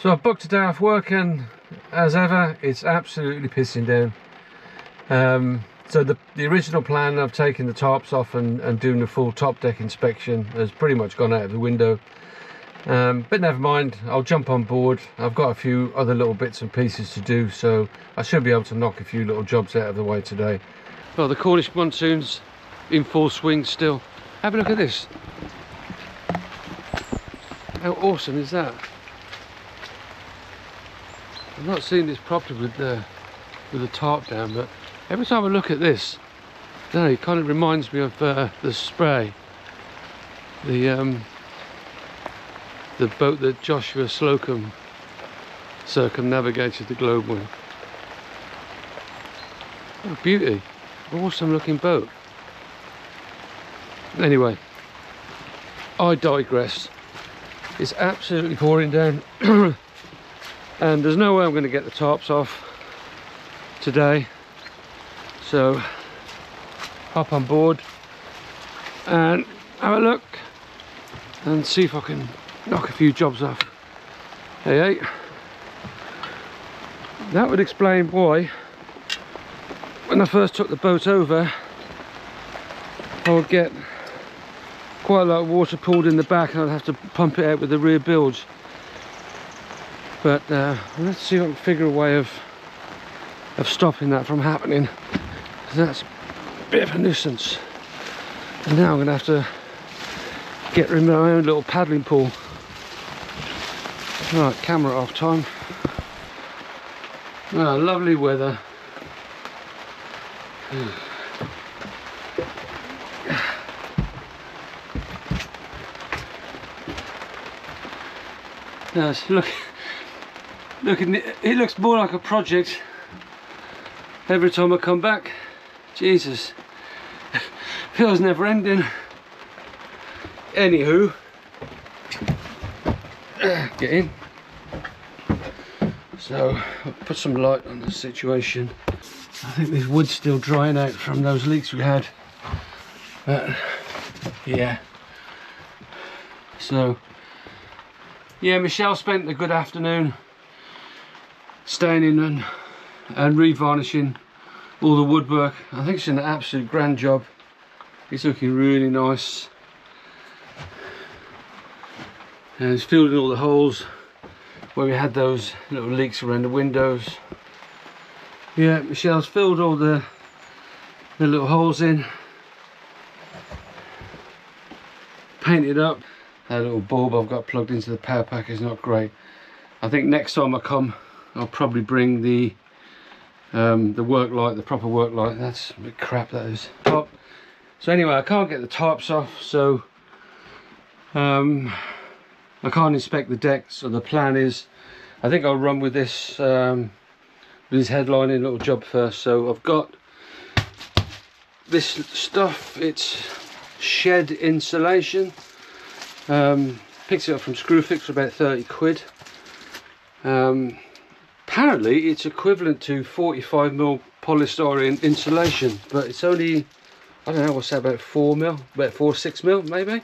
So I've booked a day off work, and as ever it's absolutely pissing down. So the original plan of taking the tarps off and doing the full top deck inspection has pretty much gone out of the window. But never mind, I'll jump on board. I've got a few other little bits and pieces to do, so I should be able to knock a few little jobs out of the way today. Well, the Cornish monsoon's in full swing still. Have a look at this. How awesome is that? I've not seen this properly with the tarp down, but every time I look at this, I don't know, it kind of reminds me of the Spray, the boat that Joshua Slocum circumnavigated the globe with. What a beauty, awesome looking boat. Anyway, I digress. It's absolutely pouring down. And there's no way I'm going to get the tarps off today, so hop on board and have a look and see if I can knock a few jobs off. Hey, that would explain why when I first took the boat over I would get quite a lot of water pooled in the back and I'd have to pump it out with the rear bilge. But let's see if I can figure a way of stopping that from happening, because that's a bit of a nuisance. And now I'm going to have to get rid of my own little paddling pool. Right, camera off time. Ah, lovely weather. Nice, look, it looks more like a project every time I come back. Jesus, feels never ending. Anywho, get in. So I'll put some light on the situation. I think this wood's still drying out from those leaks we had. Yeah. So yeah, Michelle spent a good afternoon staining and revarnishing all the woodwork. I think it's an absolute grand job. It's looking really nice. And it's filled in all the holes where we had those little leaks around the windows. Yeah, Michelle's filled all the little holes in. Painted up. That little bulb I've got plugged into the power pack is not great. I think next time I come I'll probably bring the work light, the proper work light. That's a bit crap, that is. Oh, so anyway, I can't get the tarps off, so I can't inspect the deck. So the plan is, I think I'll run with this headlining little job first. So I've got this stuff. It's shed insulation. Picked it up from Screwfix for about 30 quid. Apparently it's equivalent to 45mm polystyrene insulation, but it's only, I don't know, what's that, about 4mm, about 4-6mm maybe.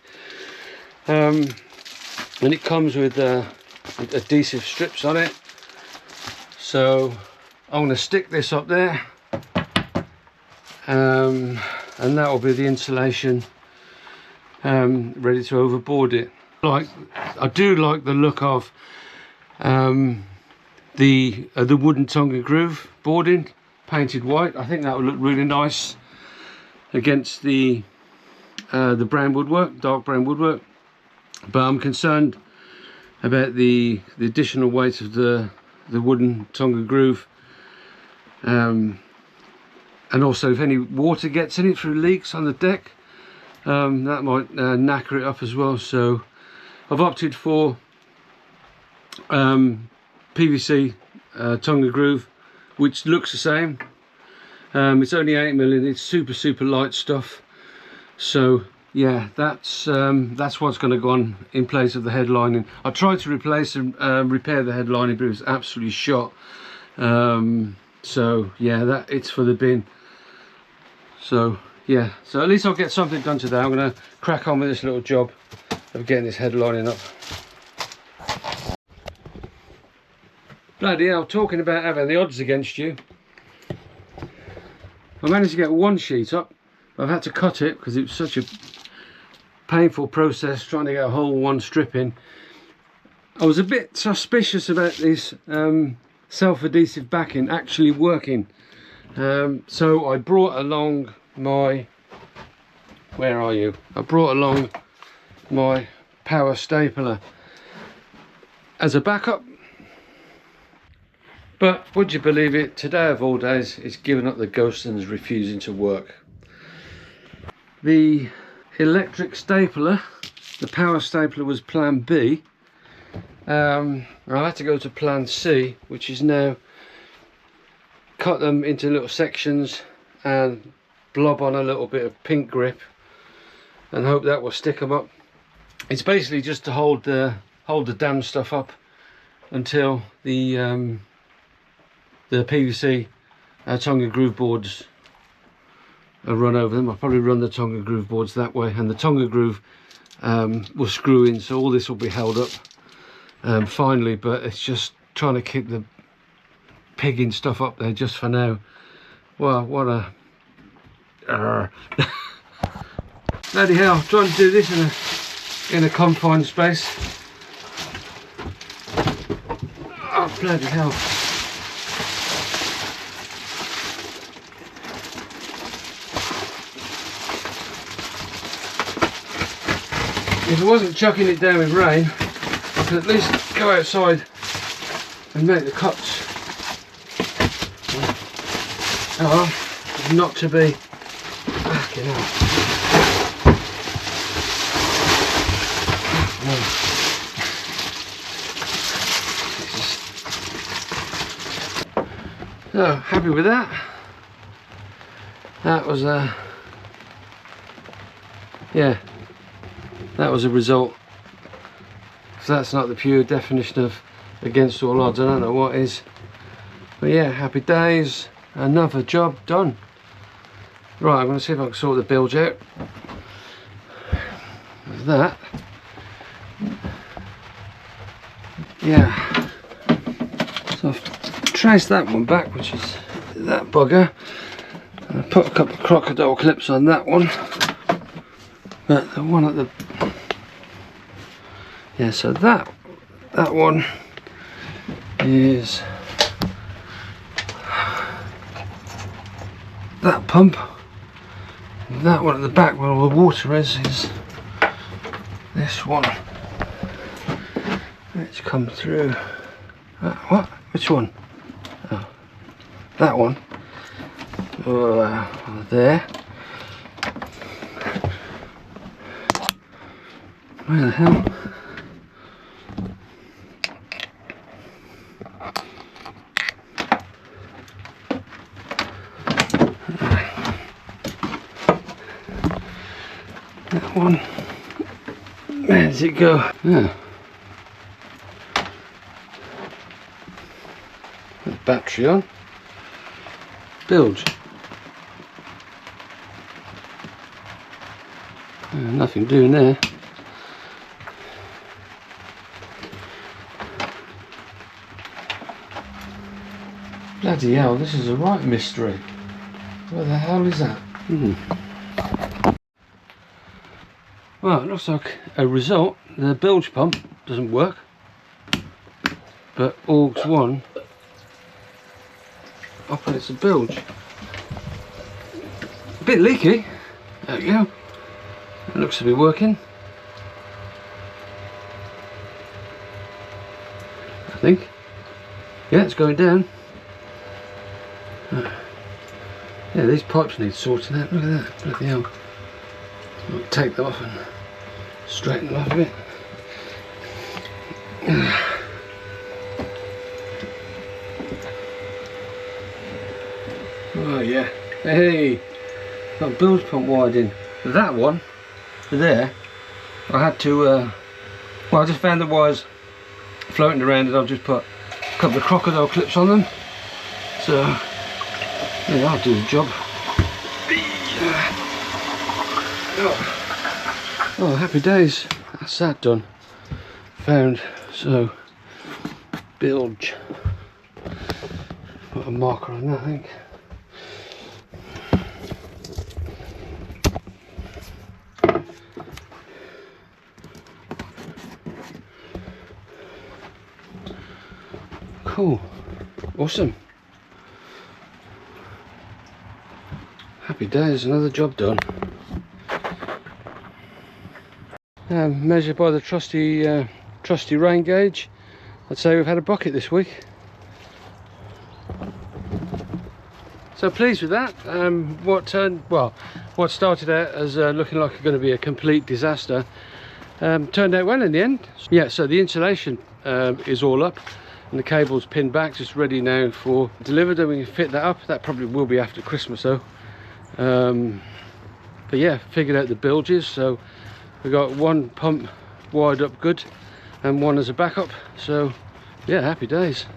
And it comes with adhesive strips on it. So I'm going to stick this up there, and that will be the insulation ready to overboard it. Like, I do like the look of the wooden tongue and groove boarding painted white. I think that would look really nice against the brown woodwork, dark brown woodwork. But I'm concerned about the additional weight of the wooden tongue and groove, and also if any water gets in it through leaks on the deck, that might knacker it up as well. So I've opted for PVC tongue and groove, which looks the same. It's only 8mm and it's super light stuff. So yeah, that's what's going to go on in place of the headlining. I tried to replace and repair the headlining, but it was absolutely shot. So yeah, it's for the bin. So yeah, so at least I'll get something done today. I'm going to crack on with this little job of getting this headlining up. Bloody hell, talking about having the odds against you. I managed to get one sheet up. I've had to cut it because it was such a painful process trying to get a whole one strip in. I was a bit suspicious about this self-adhesive backing actually working. So I brought along my... Where are you? I brought along my power stapler as a backup. But would you believe it, today of all days it's given up the ghost and is refusing to work. The electric stapler, the power stapler, was plan B. I had to go to plan C, which is now cut them into little sections and blob on a little bit of pink grip and hope that will stick them up. It's basically just to hold the damn stuff up until the PVC Tonga groove boards are run over them. I'll probably run the Tonga groove boards that way, and the Tonga groove will screw in, so all this will be held up finally, but it's just trying to keep the pigging stuff up there just for now. Well, what a bloody hell, trying to do this in a confined space. Oh bloody hell. If I wasn't chucking it down with rain, I could at least go outside and make the cuts. Oh, not to be. Fucking hell. So, happy with that. That was a... yeah. That was a result. So that's not the pure definition of against all odds. I don't know what is. But yeah, happy days. Another job done. Right, I'm going to see if I can sort the bilge out. With that. Yeah. So I've traced that one back, which is that bugger. I put a couple of crocodile clips on that one. But the one at the... yeah, so that one is that pump. That one at the back where all the water is this one. It's come through. What? Which one? Oh, that one. There. Where the hell? That one. Where does it go? Yeah. Battery on. Bilge. Nothing doing there. Bloody hell, this is a right mystery. What the hell is that? Well, it looks like a result. The bilge pump doesn't work, but Augs 1 operates the bilge. A bit leaky. There we go. It looks to be working. I think. Yeah, it's going down. Yeah, these pipes need sorting out. Look at that. Bloody hell. I'll take them off and straighten them off a bit. Oh yeah. Hey, got bilge pump wired in. That one there, I had to well, I just found the wires floating around and I've just put a couple of crocodile clips on them. So yeah, that'll do the job. Oh, happy days. That's that done. Found. So bilge. Put a marker on that, I think. Cool, awesome. Happy days, another job done. Measured by the trusty rain gauge, I'd say we've had a bucket this week. So pleased with that. What started out as looking like going to be a complete disaster turned out well in the end. Yeah, so the insulation is all up and the cable's pinned back, just ready now for delivered, and we can fit that up. That probably will be after Christmas though. But yeah, figured out the bilges, so we got one pump wired up good and one as a backup, so yeah, happy days.